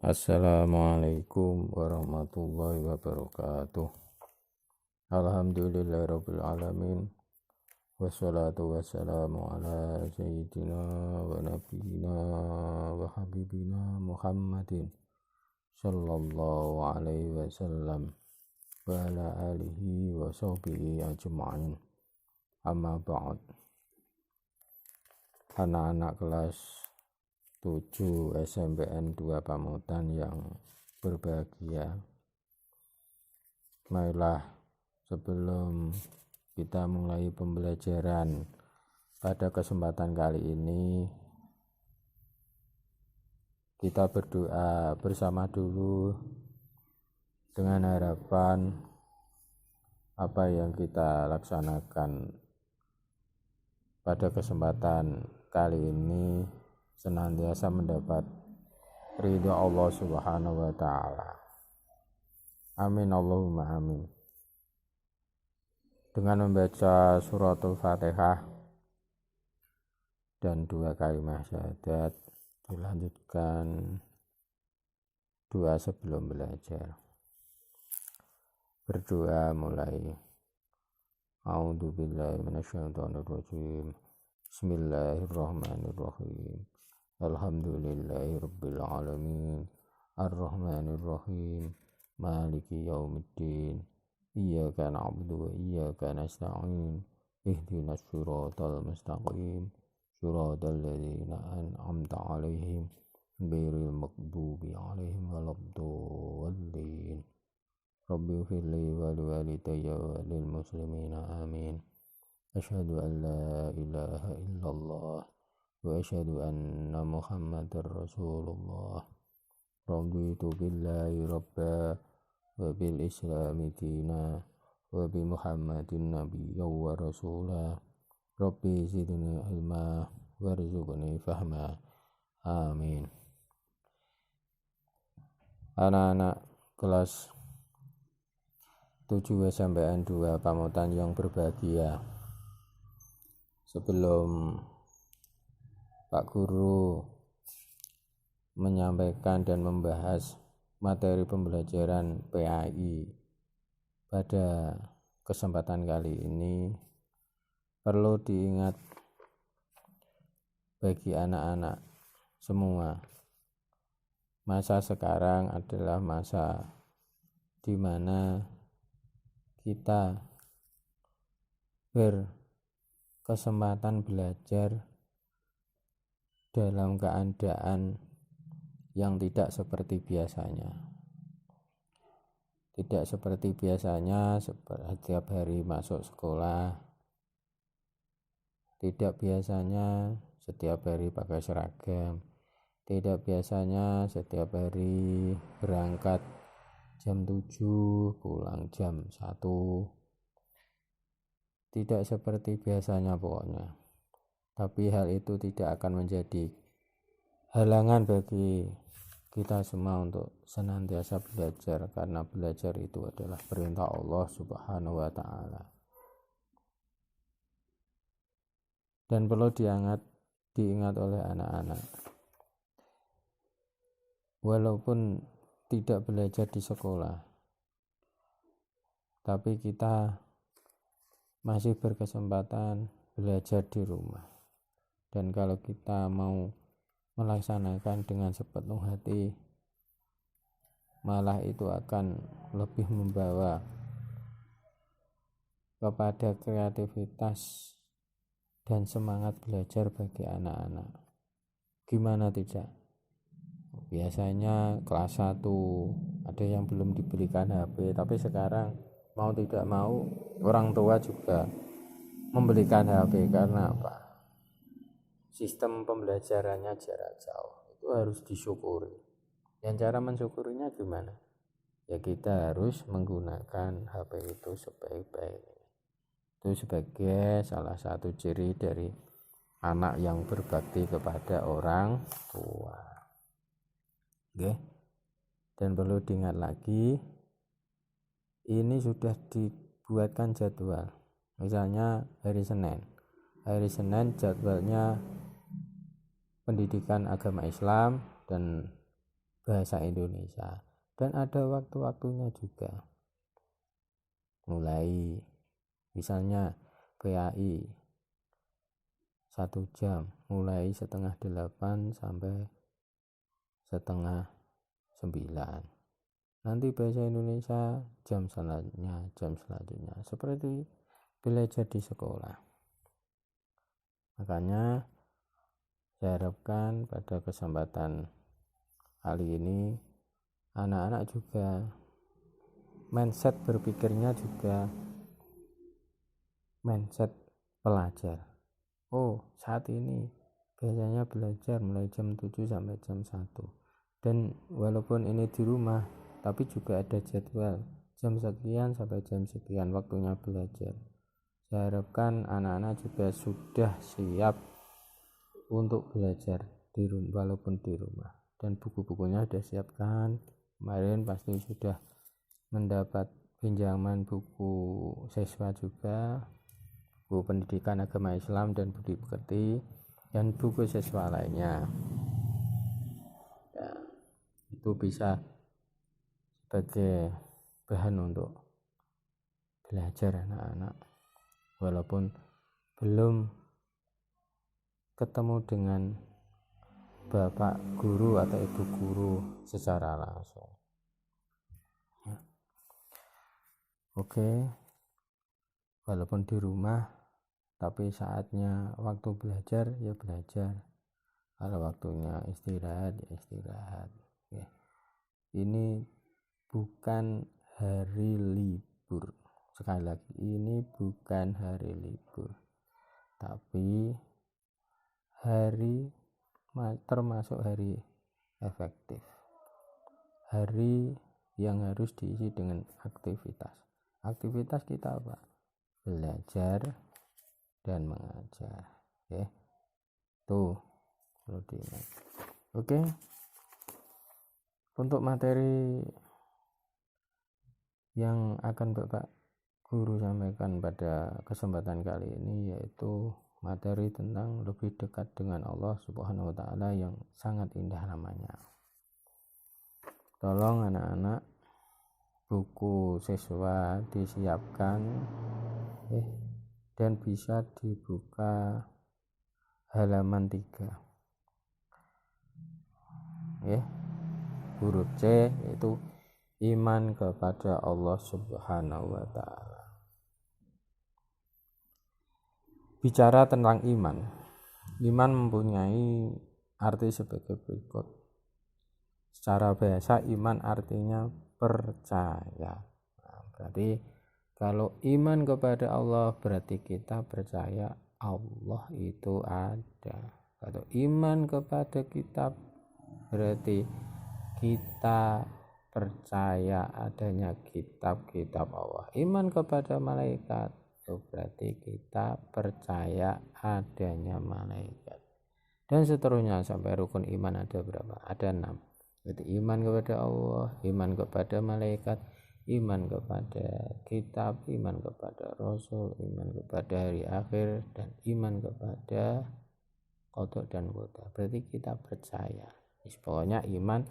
Assalamualaikum warahmatullahi wabarakatuh. Alhamdulillahirabbil alamin. Wassalatu wassalamu ala sayyidina wa nabiyyina wa habibina Muhammadin sallallahu alaihi wasallam wa ala alihi wa sahbihi ajma'in. Amma ba'd. Anak-anak kelas 7 SMPN 2 Pamutan yang berbahagia, marilah sebelum kita mulai pembelajaran pada kesempatan kali ini, kita berdoa bersama dulu dengan harapan apa yang kita laksanakan pada kesempatan kali ini senantiasa mendapat ridha Allah Subhanahu wa taala. Amin Allahumma amin. Dengan membaca suratul Fatihah dan 2 kalimat syahadat, dilanjutkan doa sebelum belajar. Berdoa mulai. A'udzubillahi minasyaitonirrajim. Bismillahirrahmanirrahim. Alhamdulillahirabbil alamin. Arrahmanirrahim. Maliki yaumiddin. Iyyaka na'budu wa iyyaka nasta'in. Ihdinas siratal mustaqim. Siratal ladzina an'amta 'alaihim ghairil maghdubi 'alaihim waladdallin. Rabbi ighfirli wa liwalidayya wa lil muslimina amin. Asyhadu an la ilaha illallah wa asyhadu anna Muhammadar Rasulullah. Raditu billahi rabba wa bil islami dina wa bi Muhammadin nabiyya wa rasula. Rabbi zidni ilma warzuqni fahma. Amin. Anak-anak kelas 7 SMPN 2 Pamutan yang berbahagia, sebelum Pak Guru menyampaikan dan membahas materi pembelajaran PAI pada kesempatan kali ini, perlu diingat bagi anak-anak semua, masa sekarang adalah masa di mana kita berkesempatan belajar dalam keadaan yang tidak seperti biasanya. Tidak seperti biasanya setiap hari masuk sekolah. Tidak biasanya setiap hari pakai seragam. Tidak biasanya setiap hari berangkat jam 7, pulang jam 1. Tidak seperti biasanya pokoknya. Tapi hal itu tidak akan menjadi halangan bagi kita semua untuk senantiasa belajar, karena belajar itu adalah perintah Allah Subhanahu wa taala. Dan perlu diingat oleh anak-anak, walaupun tidak belajar di sekolah, tapi kita masih berkesempatan belajar di rumah. Dan kalau kita mau melaksanakan dengan sepenuh hati, malah itu akan lebih membawa kepada kreativitas dan semangat belajar bagi anak-anak. Gimana tidak? Biasanya kelas 1 ada yang belum diberikan HP, tapi sekarang mau tidak mau orang tua juga memberikan HP. Karena apa? Sistem pembelajarannya jarak jauh, itu harus disyukuri. Dan cara mensyukurinya gimana? Ya kita harus menggunakan HP itu sebaik-baiknya. Itu sebagai salah satu ciri dari anak yang berbakti kepada orang tua. Oke. Dan perlu diingat lagi, ini sudah dibuatkan jadwal. Misalnya hari Senin jadwalnya pendidikan agama Islam dan bahasa Indonesia, dan ada waktu-waktunya juga. Mulai misalnya PAI 1 jam, mulai 7:30 sampai 8:30. Nanti bahasa Indonesia jam selanjutnya seperti belajar di sekolah. Makanya saya harapkan pada kesempatan kali ini anak-anak juga mindset berpikirnya juga mindset pelajar. Saat ini biasanya belajar mulai jam 7 sampai jam 1, dan walaupun ini di rumah tapi juga ada jadwal jam sekian sampai jam sekian waktunya belajar. Saya harapkan anak-anak juga sudah siap untuk belajar di rumah, walaupun di rumah, dan buku-bukunya sudah siapkan. Kemarin pasti sudah mendapat pinjaman buku siswa juga, buku pendidikan agama Islam dan budi pekerti, dan buku siswa lainnya. Ya, itu bisa sebagai bahan untuk belajar anak-anak walaupun belum ketemu dengan bapak guru atau ibu guru secara langsung. Oke, walaupun di rumah tapi saatnya waktu belajar ya belajar, kalau waktunya istirahat ya istirahat. Ini bukan hari libur, sekali lagi ini bukan hari libur, tapi hari termasuk hari efektif, hari yang harus diisi dengan aktivitas kita apa? Belajar dan mengajar. Tuh perlu diingat. Oke, untuk materi yang akan Bapak Guru sampaikan pada kesempatan kali ini yaitu materi tentang lebih dekat dengan Allah Subhanahu wa Ta'ala yang sangat indah namanya. Tolong anak-anak, buku siswa disiapkan dan bisa dibuka halaman 3. Huruf C yaitu iman kepada Allah Subhanahu wa Ta'ala. Bicara tentang iman mempunyai arti sebagai berikut. Secara bahasa iman artinya percaya. Berarti kalau iman kepada Allah berarti kita percaya Allah itu ada. Kalau iman kepada kitab berarti kita percaya adanya kitab-kitab Allah. Iman kepada malaikat itu berarti kita percaya adanya malaikat. Dan seterusnya sampai rukun iman ada berapa? Ada 6. Jadi iman kepada Allah, iman kepada malaikat, iman kepada kitab, iman kepada Rasul, iman kepada hari akhir, dan iman kepada qada dan qadar. Berarti kita percaya. Pokoknya iman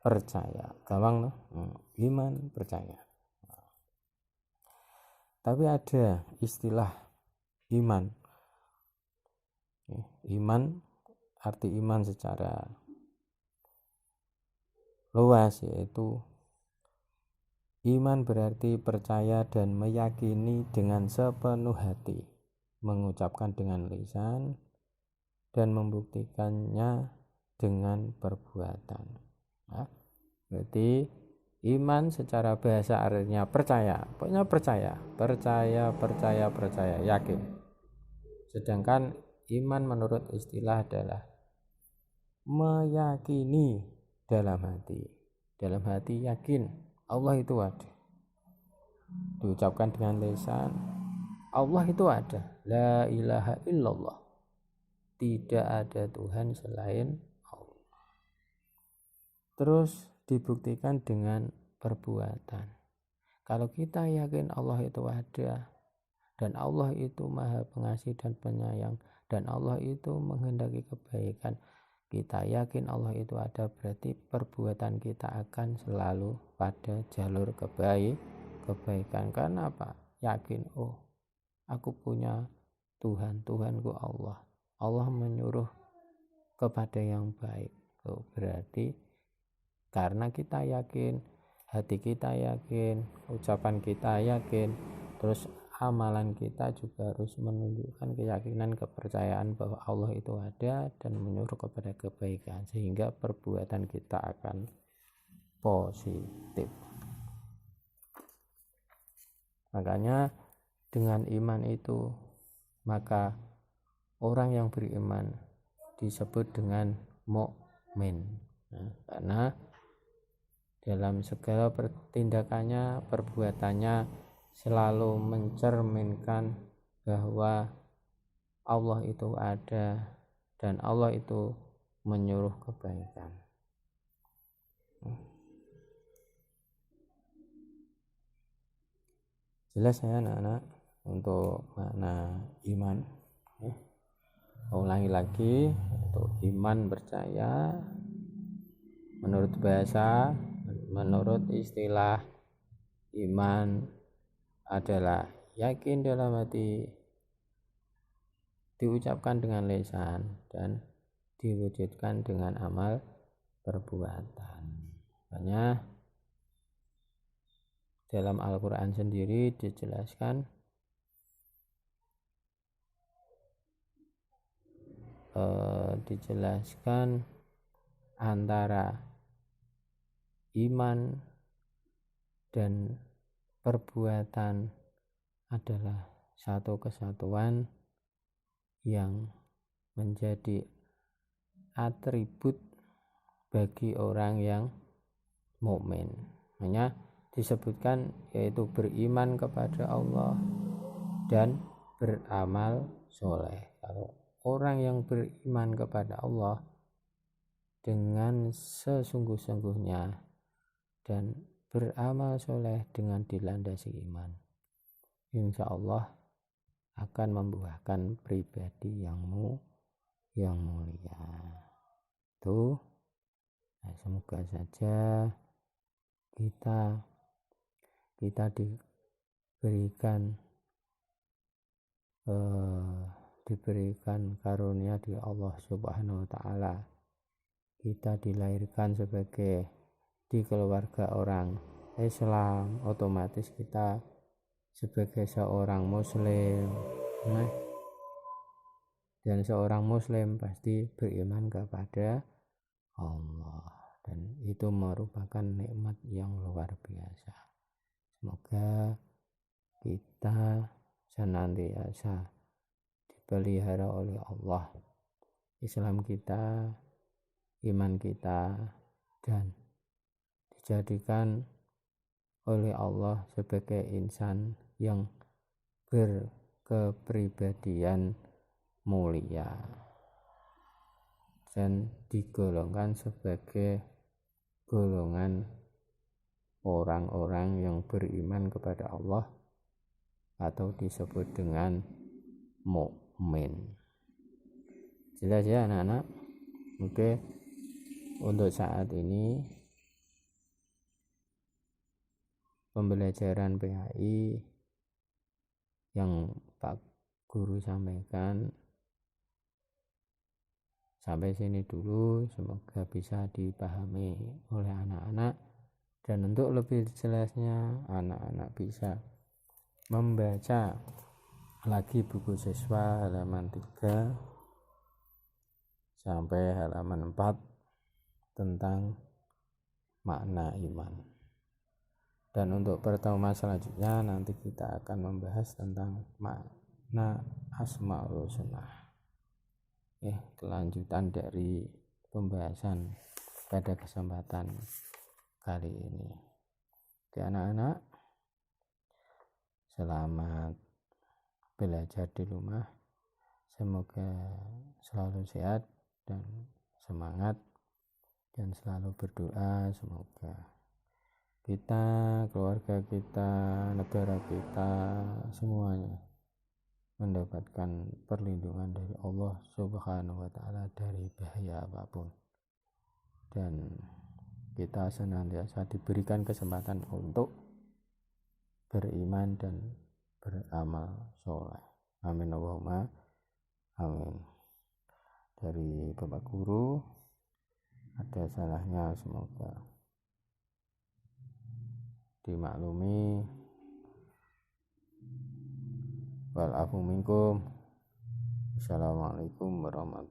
percaya. Gampang loh. Iman percaya. Tapi ada istilah iman. Iman, arti iman secara luas yaitu iman berarti percaya dan meyakini dengan sepenuh hati, mengucapkan dengan lisan dan membuktikannya dengan perbuatan. Berarti iman secara bahasa artinya percaya, pokoknya percaya, yakin. Sedangkan iman menurut istilah adalah meyakini dalam hati yakin Allah itu ada, diucapkan dengan lisan Allah itu ada, la ilaha illallah, tidak ada Tuhan selain Allah. Terus dibuktikan dengan perbuatan. Kalau kita yakin Allah itu ada, dan Allah itu maha pengasih dan penyayang, dan Allah itu menghendaki kebaikan, kita yakin Allah itu ada, berarti perbuatan kita akan selalu pada jalur kebaikan. Karena apa? Yakin, oh aku punya Tuhan, Tuhanku Allah. Allah menyuruh kepada yang baik. Oh, berarti karena kita yakin, hati kita yakin, ucapan kita yakin, terus amalan kita juga harus menunjukkan keyakinan, kepercayaan bahwa Allah itu ada dan menyuruh kepada kebaikan, sehingga perbuatan kita akan positif. Makanya dengan iman itu, maka orang yang beriman disebut dengan mukmin. Karena dalam segala pertindakannya, perbuatannya selalu mencerminkan bahwa Allah itu ada dan Allah itu menyuruh kebaikan. Jelas ya anak-anak untuk makna iman. Ulangi lagi, untuk iman percaya menurut bahasa, menurut istilah, iman adalah yakin dalam hati, diucapkan dengan lisan, dan diwujudkan dengan amal perbuatan. Makanya dalam Al-Quran sendiri dijelaskan antara iman dan perbuatan adalah satu kesatuan yang menjadi atribut bagi orang yang mukmin. Hanya disebutkan yaitu beriman kepada Allah dan beramal soleh. Kalau orang yang beriman kepada Allah dengan sesungguh-sungguhnya dan beramal soleh dengan dilandasi iman, insya Allah akan membuahkan pribadi yang mulia. Tuh, nah, semoga saja kita diberikan karunia di Allah Subhanahu wa Ta'ala. Kita dilahirkan di keluarga orang Islam, otomatis kita sebagai seorang muslim, dan seorang muslim pasti beriman kepada Allah, dan itu merupakan nikmat yang luar biasa. Semoga kita senantiasa dipelihara oleh Allah, Islam kita, iman kita, dan dijadikan oleh Allah sebagai insan yang berkepribadian mulia dan digolongkan sebagai golongan orang-orang yang beriman kepada Allah atau disebut dengan mukmin. Jelas ya anak-anak? Oke, untuk saat ini pembelajaran PHI yang Pak Guru sampaikan sampai sini dulu, semoga bisa dipahami oleh anak-anak, dan untuk lebih jelasnya anak-anak bisa membaca lagi buku siswa halaman 3 sampai halaman 4 tentang makna iman. Dan untuk pertemuan selanjutnya nanti kita akan membahas tentang makna Asmaul Husna. Kelanjutan dari pembahasan pada kesempatan kali ini. Oke anak-anak, selamat belajar di rumah. Semoga selalu sehat dan semangat, dan selalu berdoa semoga kita, keluarga kita, negara kita, semuanya mendapatkan perlindungan dari Allah Subhanahu wa Ta'ala dari bahaya apapun, dan kita senantiasa diberikan kesempatan untuk beriman dan beramal soleh. Amin Allahumma amin. Dari Bapak Guru ada salahnya semoga dimaklumi. Wal afu minkum. Assalamualaikum warahmatullahi wabarakatuh.